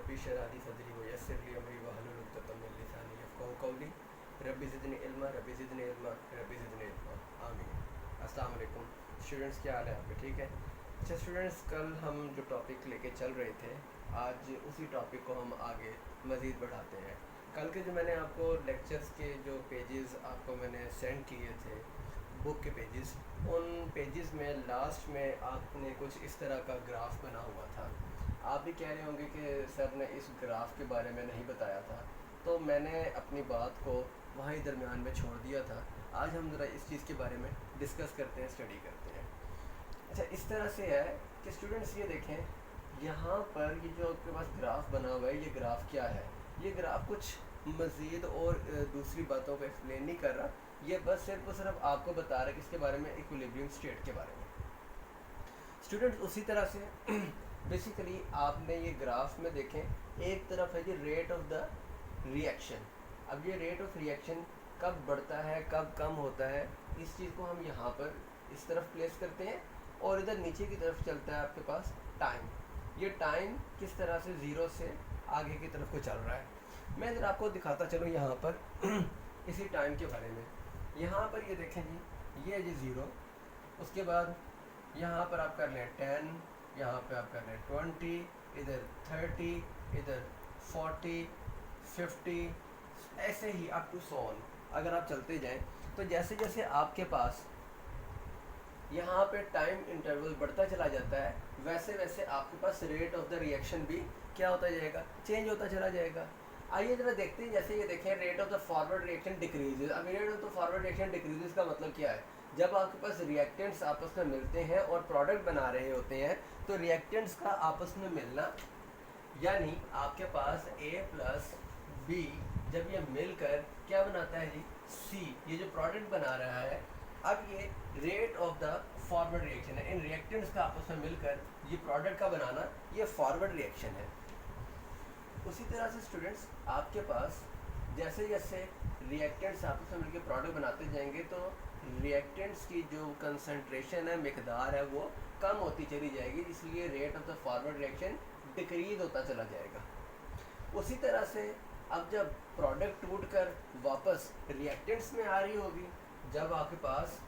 रब्बी शरह सदरी व यस्सिर ली अमरी वहलुल उक़दतम मिन लिसानी यफ़क़हू क़ौली रब्बी ज़िदनी इल्मा रब्बी ज़िदनी इल्मा रब्बी ज़िदनी इल्मा आमीन। अस्सलाम वालेकुम स्टूडेंट्स, क्या हाल है आपके? ठीक है। अच्छा स्टूडेंट्स, कल हम जो टॉपिक लेके चल रहे थे, आज उसी टॉपिक को हम आगे मज़ीद बढ़ाते हैं। कल के जो मैंने आपको लेक्चर्स के जो पेजेस आपको मैंने सेंड किए थे, बुक के पेजेस, उन पेजेस में लास्ट में आपने कुछ इस तरह का ग्राफ बना हुआ था। आप भी कह रहे होंगे कि सर ने इस ग्राफ के बारे में नहीं बताया था, तो मैंने अपनी बात को वहीं दरमियान में छोड़ दिया था। आज हम ज़रा इस चीज़ के बारे में डिस्कस करते हैं, स्टडी करते हैं। अच्छा, इस तरह से है कि स्टूडेंट्स ये देखें, यहाँ पर ये जो आपके पास ग्राफ बना हुआ है, ये ग्राफ क्या है? ये ग्राफ कुछ मज़ीद और दूसरी बातों को एक्सप्लेन नहीं कर रहा, ये बस सिर्फ और सिर्फ आपको बता रहा है कि इसके बारे में, इक्विलिब्रियम स्टेट के बारे में। स्टूडेंट्स, उसी तरह से बेसिकली आपने ये ग्राफ में देखें, एक तरफ है जी रेट ऑफ द रिएक्शन। अब ये रेट ऑफ रिएक्शन कब बढ़ता है, कब कम होता है, इस चीज़ को हम यहाँ पर इस तरफ प्लेस करते हैं, और इधर नीचे की तरफ चलता है आपके पास टाइम। ये टाइम किस तरह से ज़ीरो से आगे की तरफ को चल रहा है, मैं इधर आपको दिखाता चलूँ यहाँ पर इसी टाइम के बारे में। यहाँ पर ये देखें जी, ये है जी ज़ीरो, उसके बाद यहाँ पर आप कर लें 10, यहाँ पे आप कर लें 20, इधर 30, इधर 40, 50, ऐसे ही अप टू सो ऑन। अगर आप चलते जाएं तो जैसे जैसे आपके पास यहाँ पे टाइम इंटरवल बढ़ता चला जाता है, वैसे वैसे आपके पास रेट ऑफ द रिएक्शन भी क्या होता जाएगा, चेंज होता चला जाएगा। आइए जरा देखते हैं, जैसे ये देखें rate of the forward reaction decreases. अब rate of the forward reaction decreases का मतलब क्या है? जब आपके पास रिएक्टेंट्स आपस में मिलते हैं और प्रोडक्ट बना रहे होते हैं, तो रिएक्टेंट्स का आपस में मिलना, यानी आपके पास A प्लस B जब ये मिलकर क्या बनाता है जी, C, ये जो प्रोडक्ट बना रहा है, अब ये rate of the forward reaction है। इन रिएक्टेंट्स का आपस में मिलकर ये प्रोडक्ट का बनाना, ये फॉरवर्ड रिएक्शन है। उसी तरह से स्टूडेंट्स, आपके पास जैसे जैसे रिएक्टेंट्स आपस में मिलकर प्रोडक्ट बनाते जाएंगे, तो रिएक्टेंट्स की जो कंसंट्रेशन है, मिकदार है, वो कम होती चली जाएगी, इसलिए rate of the forward reaction decrease होता चला जाएगा। उसी तरह से अब जब प्रोडक्ट टूटकर वापस रिएक्टेंट्स में आ रही होगी, जब आपके पास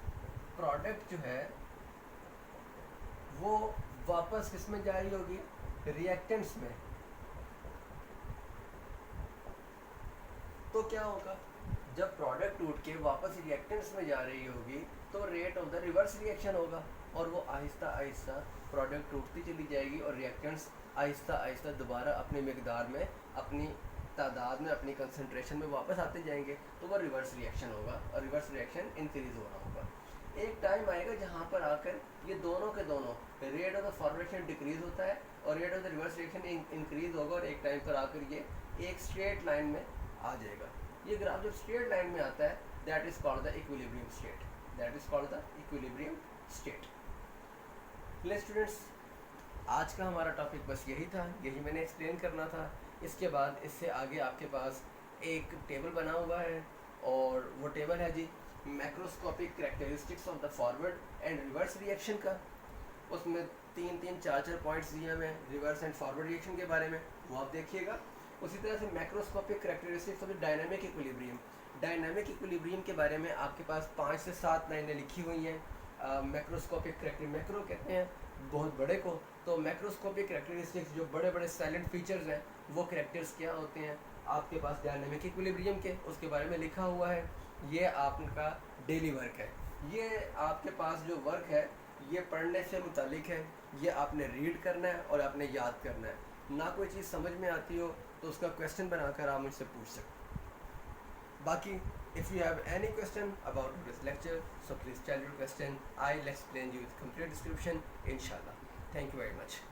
प्रोडक्ट जो है वो वापस किस में जा रही होगी, रिएक्टेंट्स में, तो क्या होगा, जब प्रोडक्ट टूट के वापस रिएक्टेंट्स में जा रही होगी, तो rate of the reverse reaction होगा, और वो आहिस्ता आहिस्ता प्रोडक्ट टूटती चली जाएगी और रिएक्टेंट्स आहिस्ता आहिस्ता दोबारा अपने मिकदार में, अपनी तादाद में, अपनी कंसंट्रेशन में वापस आते जाएंगे, तो वह रिवर्स रिएक्शन होगा, और रिवर्स रिएक्शन इंक्रीज हो रहा होगा। एक टाइम आएगा जहाँ पर आकर ये दोनों के दोनों, rate of the forward reaction decrease होता है और rate of the reverse reaction increase होगा, और एक टाइम पर आकर ये एक स्ट्रेट लाइन में आ जाएगा। ये ग्राफ जब स्ट्रेट लाइन में आता है, that is called the equilibrium state, that is called the equilibrium state. Play students, आज का हमारा टॉपिक बस यही था, यही मैंने एक्सप्लेन करना था। इसके बाद इससे आगे आपके पास एक टेबल बना हुआ है, और वो टेबल है जी macroscopic characteristics of the forward and reverse reaction का। उसमें 3-4 पॉइंट्स दिए हुए हैं रिवर्स एंड फॉरवर्ड रिएक्शन के बारे में, वो आप देखिएगा। उसी तरह से macroscopic characteristics of the dynamic equilibrium, dynamic equilibrium के बारे में आपके पास 5 से 7 लाइनें लिखी हुई हैं। मैक्रोस्कोपिक कैरेक्टर, मैक्रो कहते हैं बहुत बड़े को, तो मैक्रोस्कोपिक कैरेक्टरिस्टिक्स जो बड़े बड़े साइलेंट फीचर्स हैं, वो कैरेक्टर्स क्या होते हैं आपके पास डायनामिक इक्विलिब्रियम के, उसके बारे में लिखा हुआ है। ये आपका डेली वर्क है, ये आपके पास जो वर्क है ये पढ़ने से मुतालिक है, ये आपने रीड करना है और आपने याद करना है। ना कोई चीज़ समझ में आती हो तो उसका क्वेश्चन बनाकर आप मुझसे पूछ सकते। बाकी if you have any question about this lecture, so please tell your question, I will explain you with complete description इंशाल्लाह। Thank you very much.